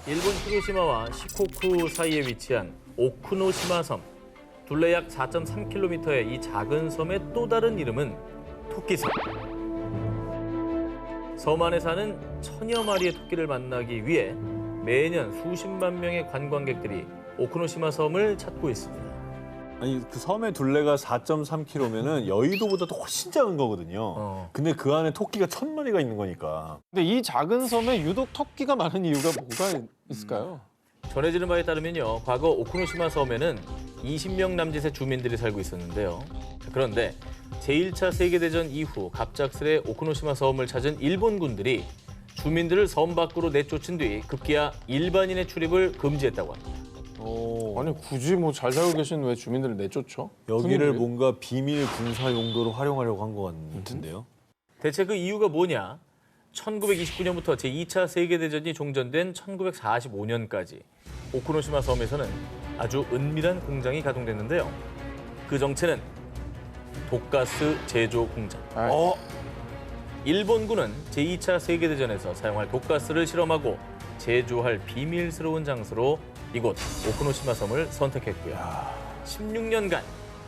일본 히로시마와 시코쿠 사이에 위치한 오쿠노시마 섬. 둘레 약 4.3km의 이 작은 섬의 또 다른 이름은 토끼섬. 섬 안에 사는 천여 마리의 토끼를 만나기 위해 매년 수십만 명의 관광객들이 오쿠노시마 섬을 찾고 있습니다. 아니 그 섬의 둘레가 4.3km면은 여의도보다도 훨씬 작은 거거든요. 근데 그 안에 토끼가 1,000마리가 있는 거니까. 근데 이 작은 섬에 유독 토끼가 많은 이유가 뭐가 있을까요? 전해지는 바에 따르면요, 과거 오쿠노시마 섬에는 20명 남짓의 주민들이 살고 있었는데요. 그런데 제1차 세계대전 이후 갑작스레 오쿠노시마 섬을 찾은 일본군들이 주민들을 섬 밖으로 내쫓은 뒤 급기야 일반인의 출입을 금지했다고 합니다. 아니 굳이 뭐 잘 살고 계신 왜 주민들을 내쫓죠? 여기를 군인들이? 뭔가 비밀 군사 용도로 활용하려고 한 것 같은데요. 대체 그 이유가 뭐냐? 1929년부터 제2차 세계대전이 종전된 1945년까지 오쿠노시마 섬에서는 아주 은밀한 공장이 가동됐는데요. 그 정체는 독가스 제조 공장. 일본군은 제2차 세계대전에서 사용할 독가스를 실험하고 제조할 비밀스러운 장소로 이곳 오쿠노시마 섬을 선택했고요. 16년간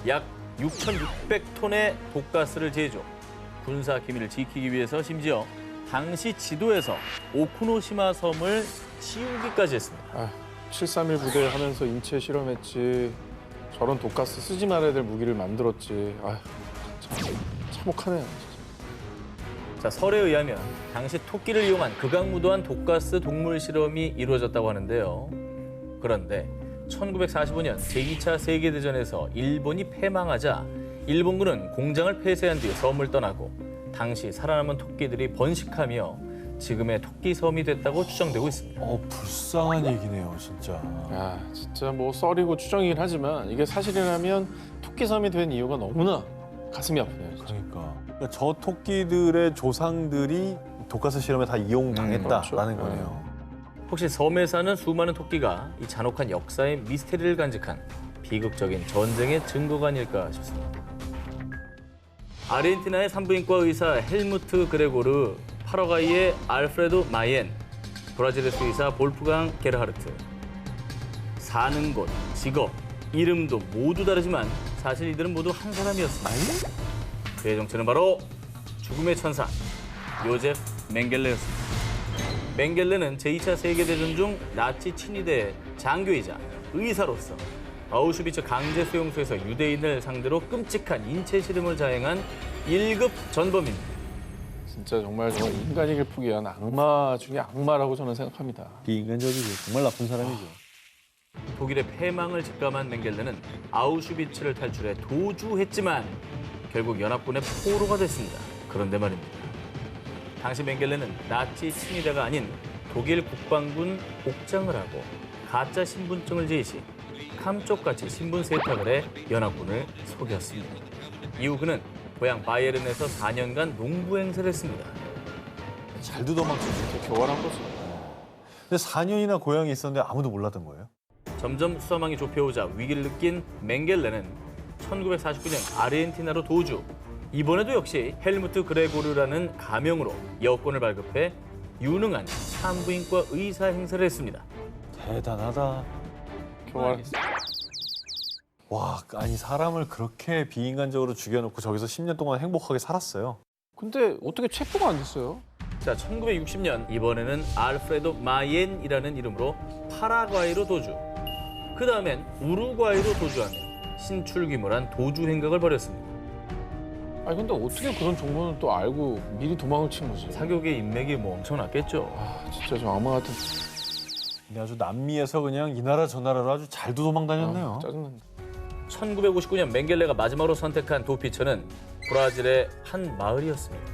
약 6,600톤의 독가스를 제조, 군사 기밀을 지키기 위해서 심지어 당시 지도에서 오쿠노시마 섬을 지우기까지 했습니다. 731 부대 하면서 인체 실험했지. 저런 독가스 쓰지 말아야 될 무기를 만들었지. 참 참혹하네요. 자, 설에 의하면 당시 토끼를 이용한 극악무도한 독가스 동물 실험이 이루어졌다고 하는데요. 그런데 1945년 제2차 세계대전에서 일본이 패망하자 일본군은 공장을 폐쇄한 뒤 섬을 떠나고 당시 살아남은 토끼들이 번식하며 지금의 토끼섬이 됐다고 추정되고 있습니다. 불쌍한 얘기네요, 진짜. 야, 진짜 뭐 썰이고 추정이긴 하지만 이게 사실이라면 토끼섬이 된 이유가 너무나 가슴이 아프네요. 진짜. 그러니까 저 토끼들의 조상들이 독가스 실험에 다 이용당했다라는 그렇죠. 거네요. 혹시 섬에 사는 수많은 토끼가 이 잔혹한 역사의 미스테리를 간직한 비극적인 전쟁의 증거가 아닐까 싶습니다. 아르헨티나의 산부인과 의사 헬무트 그레고르, 파라과이의 알프레도 마이엔, 브라질의 수의사 볼프강 게르하르트. 사는 곳, 직업, 이름도 모두 다르지만 사실 이들은 모두 한 사람이었습니다. 그의 정체는 바로 죽음의 천사 요제프 맹겔레였습니다. 맹겔레는 제2차 세계대전 중 나치 친위대의 장교이자 의사로서 아우슈비츠 강제 수용소에서 유대인을 상대로 끔찍한 인체 실험을 자행한 1급 전범입니다. 진짜 정말 인간이길 포기한 악마 중에 악마라고 저는 생각합니다. 비인간적이죠. 정말 나쁜 사람이죠. 독일의 패망을 직감한 맹겔레는 아우슈비츠를 탈출해 도주했지만 결국 연합군의 포로가 됐습니다. 그런데 말입니다. 당시 맹겔레는 나치 친위대가 아닌 독일 국방군 복장을 하고 가짜 신분증을 제시, 감쪽같이 신분 세탁을 해 연합군을 속였습니다. 이후 그는 고향 바이에른에서 4년간 농부 행세를 했습니다. 잘도 도망쳤죠. 진짜 교활한 거죠. 근데 4년이나 고향에 있었는데 아무도 몰랐던 거예요? 점점 수사망이 좁혀오자 위기를 느낀 맹겔레는 1949년 아르헨티나로 도주. 이번에도 역시 헬무트 그레고르라는 가명으로 여권을 발급해 유능한 산부인과 의사 행세를 했습니다. 대단하다. 교활. 와, 아니 사람을 그렇게 비인간적으로 죽여놓고 저기서 10년 동안 행복하게 살았어요. 근데 어떻게 체포가 안 됐어요? 자, 1960년 이번에는 알프레도 마옌이라는 이름으로 파라과이로 도주. 그 다음엔 우루과이로 도주하며 신출귀몰한 도주 행각을 벌였습니다. 아니 근데 어떻게 그런 정보는 또 알고 미리 도망을 친 거지? 사격의 인맥이 뭐 엄청났겠죠. 진짜 저 악마 같은. 근데 아주 남미에서 그냥 이 나라 저 나라로 아주 잘도 도망 다녔네요. 짜증난다. 1959년 맹겔레가 마지막으로 선택한 도피처는 브라질의 한 마을이었습니다.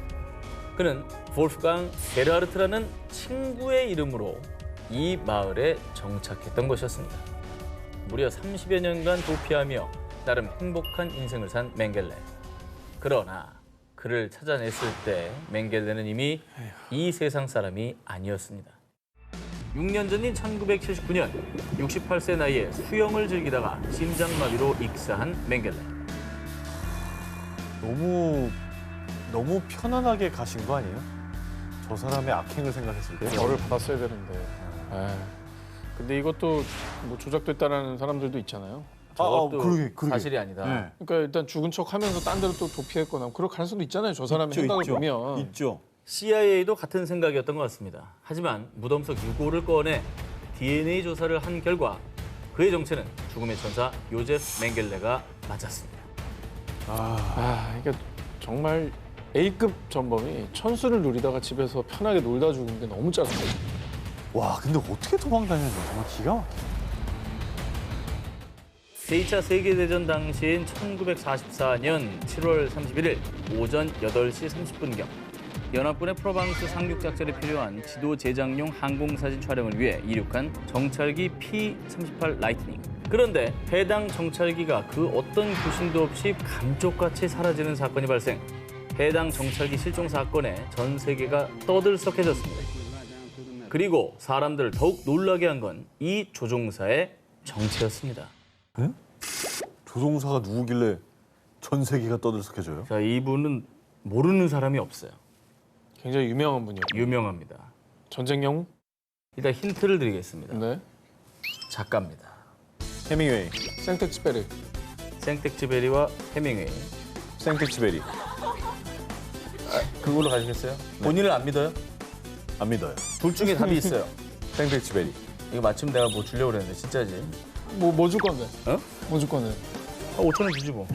그는 볼프강 게르하르트라는 친구의 이름으로 이 마을에 정착했던 것이었습니다. 무려 30여 년간 도피하며 나름 행복한 인생을 산 맹겔레. 그러나 그를 찾아냈을 때 맹겔레는 이미 이 세상 사람이 아니었습니다. 6년 전인 1979년 68세 나이에 수영을 즐기다가 심장마비로 익사한 맹겔레. 너무 편안하게 가신 거 아니에요? 저 사람의 악행을 생각했을 때. 벌을 받았어야 되는데. 근데 이것도 뭐 조작됐다라는 사람들도 있잖아요. 저것도 그러게. 사실이 아니다. 네. 그러니까 일단 죽은 척하면서 딴 데로 또 도피했거나 그럴 가능성도 있잖아요. 저 사람의 있죠, 생각을 있죠. 보면. 있죠. CIA도 같은 생각이었던 것 같습니다. 하지만 무덤 속 유골을 꺼내 DNA 조사를 한 결과 그의 정체는 죽음의 천사 요제프 맹겔레가 맞았습니다. 그러니까 정말 A급 전범이 천수를 누리다가 집에서 편하게 놀다 죽은 게 너무 짜증나요. 와, 근데 어떻게 도망다녔냐. 정말 기가 막혀. 제2차 세계대전 당시인 1944년 7월 31일 오전 8시 30분경 연합군의 프로방스 상륙 작전에 필요한 지도 제작용 항공사진 촬영을 위해 이륙한 정찰기 P-38 라이트닝. 그런데 해당 정찰기가 그 어떤 교신도 없이 감쪽같이 사라지는 사건이 발생. 해당 정찰기 실종 사건에 전 세계가 떠들썩해졌습니다. 그리고 사람들을 더욱 놀라게 한 건 이 조종사의 정체였습니다. 조종사가 누구길래 전 세계가 떠들썩해져요? 자, 이분은 모르는 사람이 없어요. 굉장히 유명한 분이요. 유명합니다. 전쟁 영웅? 일단 힌트를 드리겠습니다. 네. 작가입니다. 해밍웨이, 생텍쥐페리. 생텍쥐베리와 해밍웨이. 생텍쥐베리. 그걸로 가시겠어요? 본인을 안 믿어요? 안 믿어요. 둘 중에 답이 있어요. 생텍쥐베리. 이거 마침 내가 뭐 주려고 그랬는데 진짜지? 뭐 줄 건데? 어? 뭐 줄 건데? 5천 원 주지 뭐.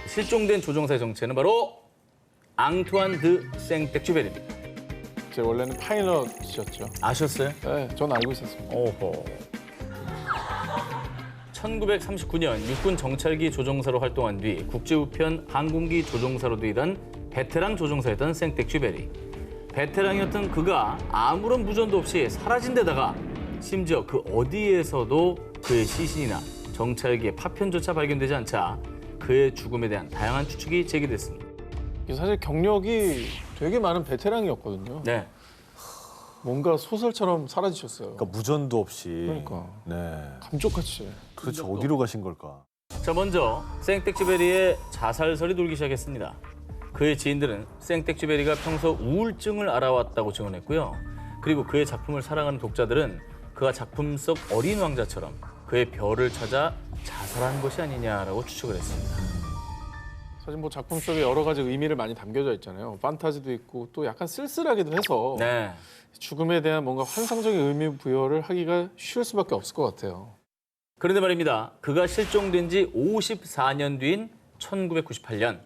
실종된 조종사의 정체는 바로 앙투안 드 생텍쥐베리입니다. 제 원래는 파일럿이었죠. 아셨어요? 네, 전 알고 있었습니다. 오호. 1939년 육군 정찰기 조종사로 활동한 뒤 국제우편 항공기 조종사로도 일한 베테랑 조종사였던 생텍쥐베리. 베테랑이었던 그가 아무런 무전도 없이 사라진 데다가 심지어 그 어디에서도 그의 시신이나 정찰기의 파편조차 발견되지 않자 그의 죽음에 대한 다양한 추측이 제기됐습니다. 이게 사실 경력이 되게 많은 베테랑이었거든요. 네. 뭔가 소설처럼 사라지셨어요. 그러니까 무전도 없이. 그러니까. 네. 감쪽같이. 그렇죠. 어디로 가신 걸까? 자, 먼저 생텍쥐베리의 자살설이 돌기 시작했습니다. 그의 지인들은 생텍쥐베리가 평소 우울증을 앓아왔다고 증언했고요. 그리고 그의 작품을 사랑하는 독자들은 그가 작품 속 어린 왕자처럼 그의 별을 찾아 자살한 것이 아니냐라고 추측을 했습니다. 사실 뭐 작품 속에 여러 가지 의미를 많이 담겨져 있잖아요. 판타지도 있고 또 약간 쓸쓸하기도 해서 네. 죽음에 대한 뭔가 환상적인 의미 부여를 하기가 쉬울 수밖에 없을 것 같아요. 그런데 말입니다. 그가 실종된 지 54년 뒤인 1998년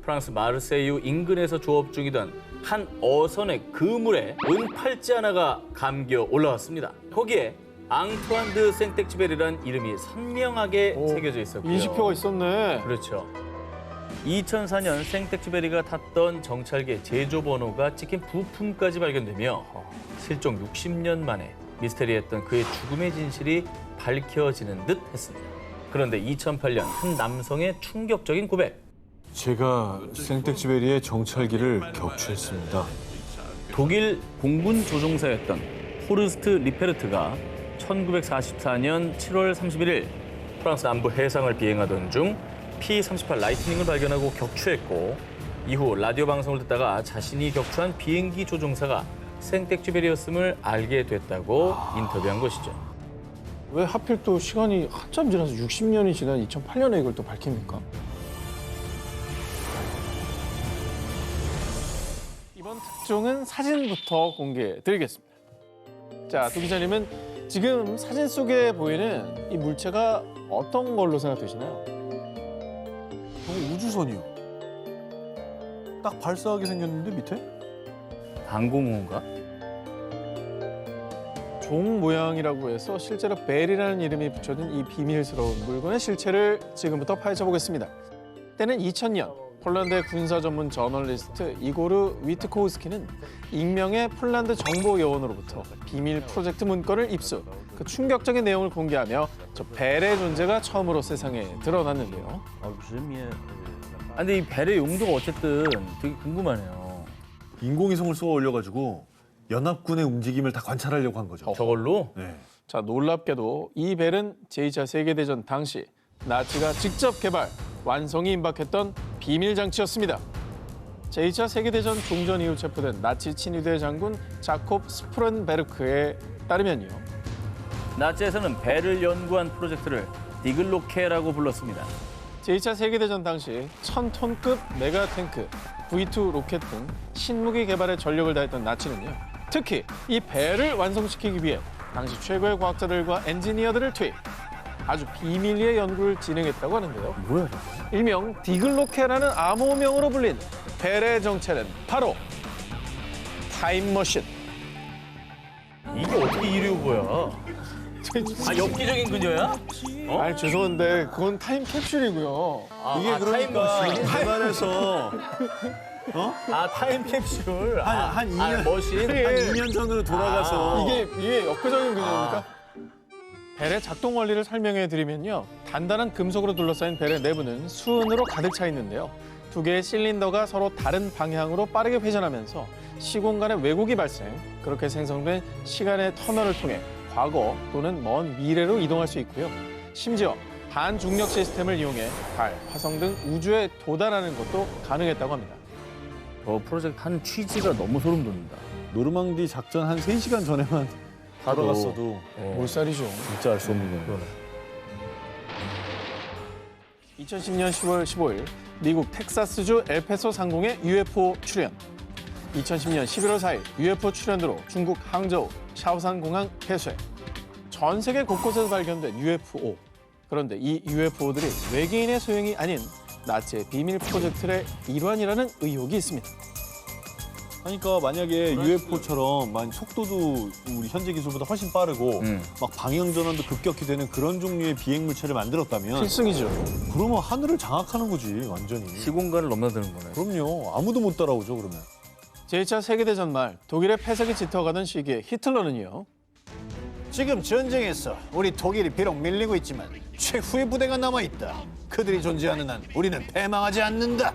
프랑스 마르세유 인근에서 조업 중이던 한 어선의 그물에 은팔찌 하나가 감겨 올라왔습니다. 거기에 앙투안 드 생텍쥐베리라는 이름이 선명하게 오, 새겨져 있었고요. 인식표가 있었네. 그렇죠. 2004년 생텍쥐베리가 탔던 정찰기의 제조 번호가 찍힌 부품까지 발견되며 실종 60년 만에 미스테리했던 그의 죽음의 진실이 밝혀지는 듯 했습니다. 그런데 2008년 한 남성의 충격적인 고백. 제가 생텍쥐베리의 정찰기를 격추했습니다. 독일 공군 조종사였던 호르스트 리페르트가 1944년 7월 31일 프랑스 남부 해상을 비행하던 중 P-38 라이트닝을 발견하고 격추했고 이후 라디오 방송을 듣다가 자신이 격추한 비행기 조종사가 생텍쥐베리였음을 알게 됐다고 인터뷰한 것이죠. 왜 하필 또 시간이 한참 지나서 60년이 지난 2008년에 이걸 또 밝힙니까? 이번 특종은 사진부터 공개해 드리겠습니다. 자, 두 기자님은 지금 사진 속에 보이는 이 물체가 어떤 걸로 생각되시나요? 우주선이요. 딱 발사하게 생겼는데 밑에? 항공우인가? 종 모양이라고 해서 실제로 벨이라는 이름이 붙여진 이 비밀스러운 물건의 실체를 지금부터 파헤쳐 보겠습니다. 때는 2000년 폴란드의 군사 전문 저널리스트 이고르 위트코우스키는 익명의 폴란드 정보 요원으로부터 비밀 프로젝트 문건을 입수. 그 충격적인 내용을 공개하며 저 벨의 존재가 처음으로 세상에 드러났는데요. 아, 근데 이 벨의 용도가 어쨌든 되게 궁금하네요. 인공위성을 쏘아 올려가지고 연합군의 움직임을 다 관찰하려고 한 거죠. 저걸로? 네. 자, 놀랍게도 이 벨은 제2차 세계대전 당시 나치가 직접 개발, 완성이 임박했던 비밀 장치였습니다. 제2차 세계대전 종전 이후 체포된 나치 친위대 장군 자콥 스프렌베르크에 따르면요. 나치에서는 배를 연구한 프로젝트를 디글로케라고 불렀습니다. 제2차 세계대전 당시 1000톤급 메가탱크, V2 로켓 등 신무기 개발에 전력을 다했던 나치는요. 특히 이 배를 완성시키기 위해 당시 최고의 과학자들과 엔지니어들을 투입, 아주 비밀리에 연구를 진행했다고 하는데요. 뭐야? 일명 디글로케라는 암호명으로 불린 벨의 정체는 바로 타임머신. 이게 어떻게 이리 오고야? 아, 엽기적인 그녀야? 아니 죄송한데 그건 타임캡슐이고요. 이게 그러니까 타임머신. 대만에서 아, 타임캡슐. 한 2년 머신. 한 2년 전으로 돌아가서 이게 역사적인 그녀입니까? 벨의 작동 원리를 설명해 드리면요. 단단한 금속으로 둘러싸인 벨의 내부는 수은으로 가득 차 있는데요. 두 개의 실린더가 서로 다른 방향으로 빠르게 회전하면서 시공간의 왜곡이 발생, 그렇게 생성된 시간의 터널을 통해 과거 또는 먼 미래로 이동할 수 있고요. 심지어 반중력 시스템을 이용해 달, 화성 등 우주에 도달하는 것도 가능했다고 합니다. 프로젝트 한 취지가 너무 소름 돋는다. 노르망디 작전 한 3시간 전에만 돌아갔어도 몰살이죠. 진짜 알 수 없는 거예요. 2010년 10월 15일 미국 텍사스주 엘패소 상공의 UFO 출현. 2010년 11월 4일 UFO 출현으로 중국 항저우 샤오산 공항 폐쇄. 전 세계 곳곳에서 발견된 UFO. 그런데 이 UFO들이 외계인의 소행이 아닌 나치의 비밀 프로젝트의 일환이라는 의혹이 있습니다. 그러니까 만약에 UFO처럼 속도도 우리 현재 기술보다 훨씬 빠르고 막 방향 전환도 급격히 되는 그런 종류의 비행 물체를 만들었다면 필승이죠. 그러면 하늘을 장악하는 거지 완전히. 시공간을 넘나드는 거네. 그럼요. 아무도 못 따라오죠 그러면. 제2차 세계대전 말 독일의 폐색이 짙어가던 시기에 히틀러는요. 지금 전쟁에서 우리 독일이 비록 밀리고 있지만 최후의 부대가 남아있다. 그들이 존재하는 한 우리는 패망하지 않는다.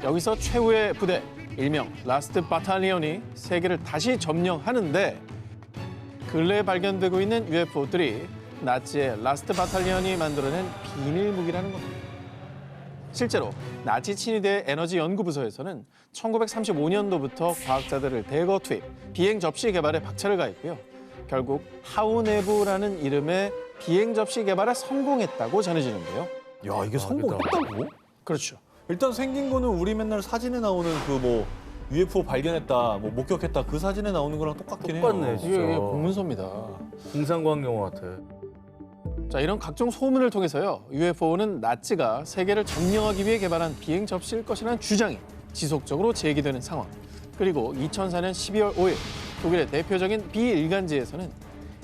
여기서 최후의 부대, 일명 라스트 바탈리온이 세계를 다시 점령하는데 근래에 발견되고 있는 UFO들이 나치의 라스트 바탈리온이 만들어낸 비밀 무기라는 겁니다. 실제로 나치 친위대 에너지 연구부서에서는 1935년도부터 과학자들을 대거 투입, 비행 접시 개발에 박차를 가했고요. 결국 하우네부라는 이름의 비행 접시 개발에 성공했다고 전해지는데요. 야 이게 성공했다고? 그렇죠. 일단 생긴 거는 우리 맨날 사진에 나오는 그 UFO 발견했다, 목격했다 그 사진에 나오는 거랑 똑같긴 해요. 똑같네, 진짜. 이게 공문서입니다. 공상과학 영화 같아. 자, 이런 각종 소문을 통해서요. UFO는 나치가 세계를 점령하기 위해 개발한 비행 접시일 것이라는 주장이 지속적으로 제기되는 상황. 그리고 2004년 12월 5일 독일의 대표적인 비일간지에서는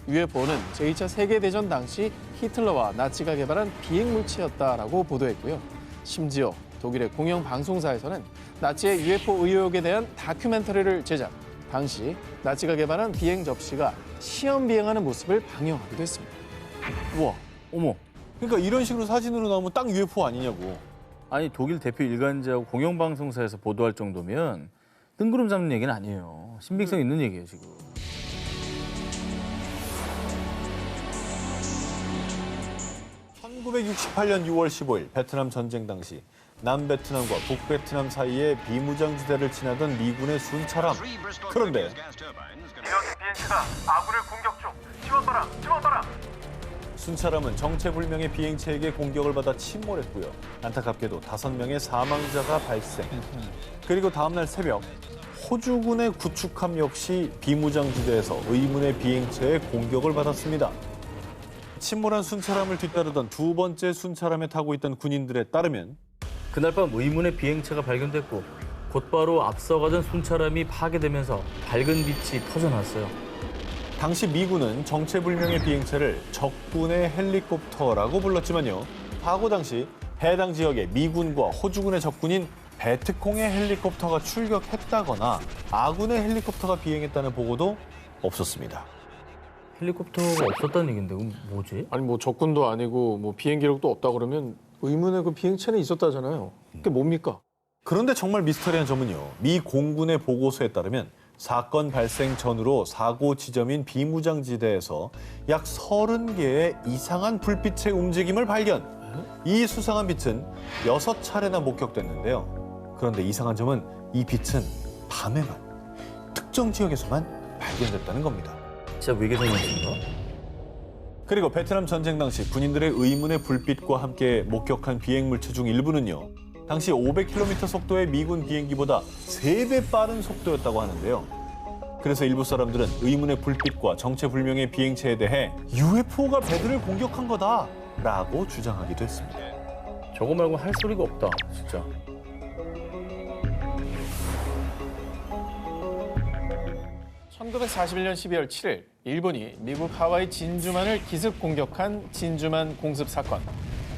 UFO는 제2차 세계대전 당시 히틀러와 나치가 개발한 비행 물체였다라고 보도했고요. 심지어 독일의 공영 방송사에서는 나치의 UFO 의혹에 대한 다큐멘터리를 제작. 당시 나치가 개발한 비행 접시가 시험 비행하는 모습을 방영하기도 했습니다. 우와, 어머. 그러니까 이런 식으로 사진으로 나오면 딱 UFO 아니냐고. 아니, 독일 대표 일간지하고 공영방송사에서 보도할 정도면 뜬구름 잡는 얘기는 아니에요. 신빙성 있는 얘기예요, 지금. (1968년 6월 15일) 베트남 전쟁 당시 남베트남과 북베트남 사이에 비무장지대를 지나던 미군의 순찰함. 그런데 비행체가 아군을 공격 중. 지원바람, 지원바람. 순찰함은 정체불명의 비행체에게 공격을 받아 침몰했고요. 안타깝게도 5명의 사망자가 발생. 그리고 다음 날 새벽 호주군의 구축함 역시 비무장지대에서 의문의 비행체의 공격을 받았습니다. 침몰한 순찰함을 뒤따르던 두 번째 순찰함에 타고 있던 군인들에 따르면 그날 밤 의문의 비행체가 발견됐고 곧바로 앞서가던 순찰함이 파괴되면서 밝은 빛이 터져나왔어요. 당시 미군은 정체불명의 비행체를 적군의 헬리콥터라고 불렀지만요. 사고 당시 해당 지역에 미군과 호주군의 적군인 베트콩의 헬리콥터가 출격했다거나 아군의 헬리콥터가 비행했다는 보고도 없었습니다. 헬리콥터가 없었다는 얘긴데 그럼 뭐지? 아니 뭐 적군도 아니고 뭐 비행 기록도 없다 그러면 의문의 그 비행체는 있었다잖아요. 그게 뭡니까? 그런데 정말 미스터리한 점은요. 미 공군의 보고서에 따르면 사건 발생 전후로 사고 지점인 비무장지대에서 약 30개의 이상한 불빛의 움직임을 발견. 이 수상한 빛은 6차례나 목격됐는데요. 그런데 이상한 점은 이 빛은 밤에만, 특정 지역에서만 발견됐다는 겁니다. 진짜 외계생물인가? 그리고 베트남 전쟁 당시 군인들의 의문의 불빛과 함께 목격한 비행물체 중 일부는요. 당시 500km 속도의 미군 비행기보다 3배 빠른 속도였다고 하는데요. 그래서 일부 사람들은 의문의 불빛과 정체불명의 비행체에 대해 UFO가 배들을 공격한 거다라고 주장하기도 했습니다. 저거 말고 할 소리가 없다, 진짜. (1941년 12월 7일) 일본이 미국 하와이 진주만을 기습 공격한 진주만 공습 사건.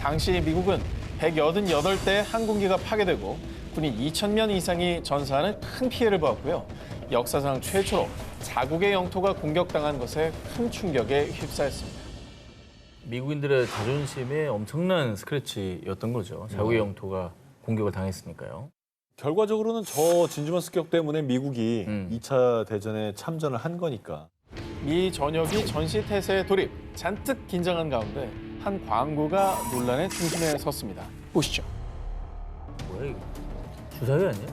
당시 미국은 188대의 항공기가 파괴되고 군인 2,000명 이상이 전사하는 큰 피해를 보았고요. 역사상 최초로 자국의 영토가 공격당한 것에 큰 충격에 휩싸였습니다. 미국인들의 자존심에 엄청난 스크래치였던 거죠. 자국의 영토가 공격을 당했으니까요. 결과적으로는 저 진주만 습격 때문에 미국이 2차 대전에 참전을 한 거니까. 미 전역이 전시태세에 돌입, 잔뜩 긴장한 가운데 한 광고가 논란의 중심에 섰습니다. 보시죠. 뭐야 이거? 주사위 아니야?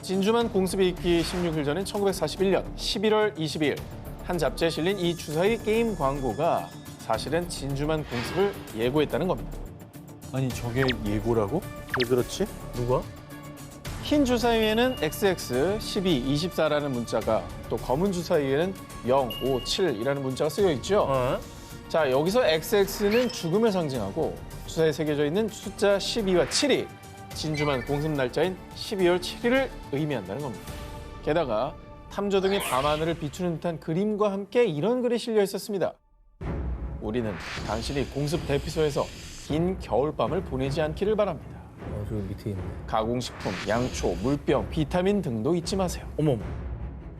진주만 공습이 있기 16일 전인 1941년 11월 22일 한 잡지에 실린 이 주사위 게임 광고가 사실은 진주만 공습을 예고했다는 겁니다. 아니 저게 예고라고? 왜 그렇지? 누가? 흰 주사위에는 XX, 12, 24라는 문자가 또 검은 주사위에는 0, 5, 7이라는 문자가 쓰여 있죠. 어? 자, 여기서 XX는 죽음을 상징하고 주사위에 새겨져 있는 숫자 12와 7이 진주만 공습 날짜인 12월 7일을 의미한다는 겁니다. 게다가 탐조 등의 밤하늘을 비추는 듯한 그림과 함께 이런 글이 실려 있었습니다. 우리는 당신이 공습 대피소에서 긴 겨울밤을 보내지 않기를 바랍니다. 저기 밑에 있네. 가공식품, 양초, 물병, 비타민 등도 잊지 마세요. 어머.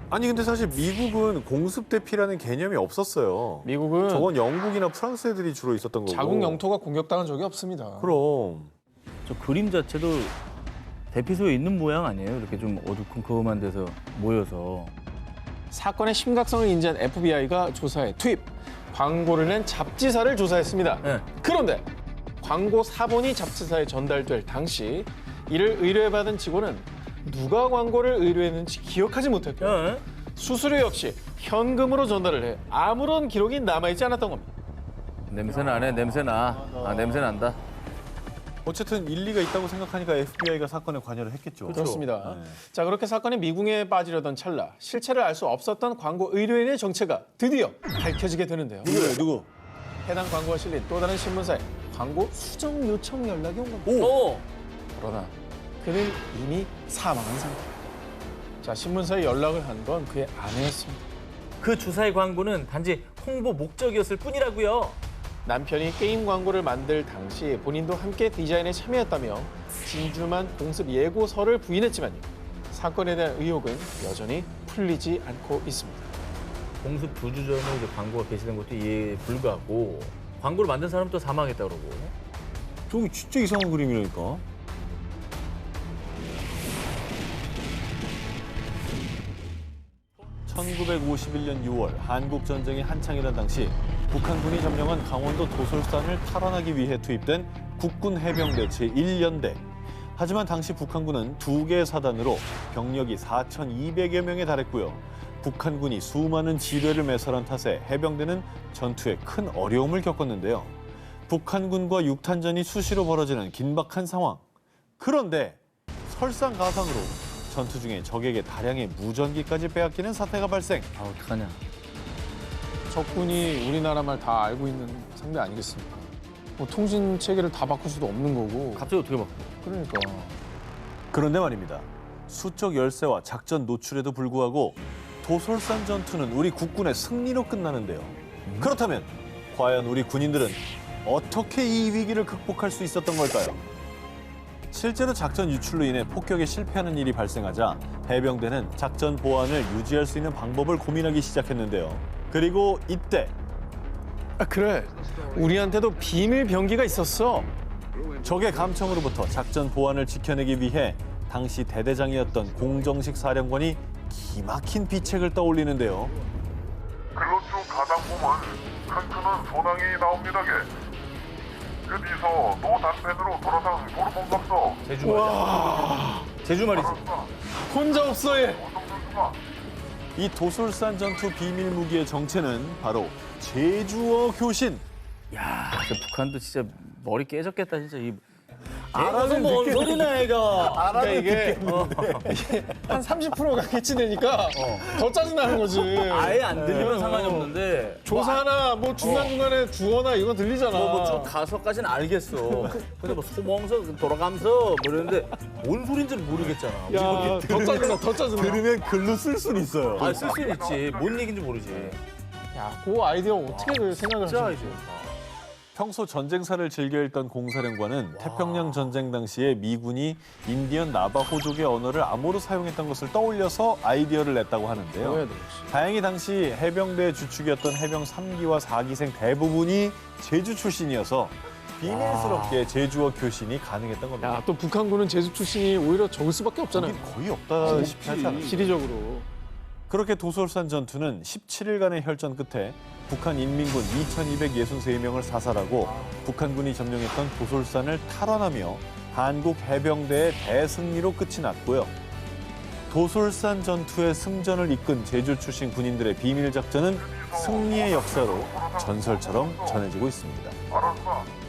아니 근데 사실 미국은 공습 대피라는 개념이 없었어요. 미국은 저건 영국이나 프랑스 애들이 주로 있었던 거고. 자국 영토가 공격당한 적이 없습니다. 그럼. 저 그림 자체도 대피소에 있는 모양 아니에요? 이렇게 좀 어두컴컴한 데서 모여서. 사건의 심각성을 인지한 FBI가 조사에 투입. 광고를 낸 잡지사를 조사했습니다. 네. 그런데 광고 사본이 잡지사에 전달될 당시 이를 의뢰받은 직원은 누가 광고를 의뢰했는지 기억하지 못했고 어? 수수료 없이 현금으로 전달을 해 아무런 기록이 남아있지 않았던 겁니다. 냄새 나네, 냄새 나. 아, 냄새 난다. 어쨌든 일리가 있다고 생각하니까 FBI가 사건에 관여를 했겠죠. 그렇습니다. 네. 자, 그렇게 사건이 미궁에 빠지려던 찰나 실체를 알 수 없었던 광고 의뢰인의 정체가 드디어 밝혀지게 되는데요. 누구예요? 누구? 해당 광고가 실린 또 다른 신문사에 광고 수정 요청 연락이 온 겁니다. 오! 그러나 그는 이미 사망한 상태. 자, 신문사에 연락을 한 건 그의 아내였습니다. 그 주사위 광고는 단지 홍보 목적이었을 뿐이라고요. 남편이 게임 광고를 만들 당시 본인도 함께 디자인에 참여했다며 진주만 공습 예고서를 부인했지만요. 사건에 대한 의혹은 여전히 풀리지 않고 있습니다. 공습 2주 전에 이제 광고가 게시된 것도 이해에 불구하고 광고를 만든 사람도 사망했다 그러고. 저기 진짜 이상한 그림이라니까. (1951년 6월) 한국 전쟁이 한창이던 당시 북한군이 점령한 강원도 도솔산을 탈환하기 위해 투입된 국군 해병대 제1연대. 하지만 당시 북한군은 2개의 사단으로 병력이 4,200여 명에 달했고요. 북한군이 수많은 지뢰를 매설한 탓에 해병대는 전투에 큰 어려움을 겪었는데요. 북한군과 육탄전이 수시로 벌어지는 긴박한 상황. 그런데 설상가상으로 전투 중에 적에게 다량의 무전기까지 빼앗기는 사태가 발생. 아, 어떡하냐. 적군이 우리나라 말 다 알고 있는 상대 아니겠습니까? 뭐 통신 체계를 다 바꿀 수도 없는 거고. 갑자기 어떻게 바꿔? 그러니까. 그런데 말입니다. 수적 열세와 작전 노출에도 불구하고 도솔산 전투는 우리 국군의 승리로 끝나는데요. 그렇다면 과연 우리 군인들은 어떻게 이 위기를 극복할 수 있었던 걸까요? 실제로 작전 유출로 인해 폭격에 실패하는 일이 발생하자 해병대는 작전 보안을 유지할 수 있는 방법을 고민하기 시작했는데요. 그리고 이때 아, 그래. 우리한테도 비밀 병기가 있었어. 적의 감청으로부터 작전 보안을 지켜내기 위해 당시 대대장이었던 공정식 사령관이 기막힌 비책을 떠올리는데요. 글로쭉 가다 보면 큰 소낭이 나옵니다게. 그 그 뒤서 또 다른 배으로 돌아선 도로 공격소. 제주 말이야. 제주 말이지. 혼자 없어 얘. 이 도솔산 전투 비밀 무기의 정체는 바로 제주어 교신. 야, 진짜 북한도 진짜 머리 깨졌겠다 진짜. 이 알아는 뭔 듣겠는데. 소리나 애가. 그러니까 이게 한 30%가 캐치되니까 더 짜증나는 거지. 아예 안 들리면 상관이 없는데. 조사나 뭐 중간중간에 주어나 이건 들리잖아. 뭐좀 가서까지는 알겠어. 근데 뭐 소멍서 돌아가면서 뭐 이러는데 뭔 소린지 모르겠잖아. 야, 더 짜증나, 더 짜증나. 들으면 글로 쓸 수는 있어요. 아, 쓸 수는 있지. 뭔 얘기인지 모르지. 야, 그 아이디어 어떻게 그 생각을 진짜 하셨지? 이제. 평소 전쟁사를 즐겨 읽던 공사령관은 태평양 전쟁 당시에 미군이 인디언 나바호족의 언어를 암호로 사용했던 것을 떠올려서 아이디어를 냈다고 하는데요. 뭐야, 너 역시. 다행히 당시 해병대 주축이었던 해병 3기와 4기생 대부분이 제주 출신이어서 비밀스럽게 제주어 교신이 가능했던 겁니다. 야, 또 북한군은 제주 출신이 오히려 적을 수밖에 없잖아요. 여긴 거의 없다시피 하지 않아요? 지리적으로. 그렇게 도솔산 전투는 17일간의 혈전 끝에 북한 인민군 2,263명을 사살하고 북한군이 점령했던 도솔산을 탈환하며 한국 해병대의 대승리로 끝이 났고요. 도솔산 전투의 승전을 이끈 제주 출신 군인들의 비밀 작전은 승리의 역사로 전설처럼 전해지고 있습니다. 알았어.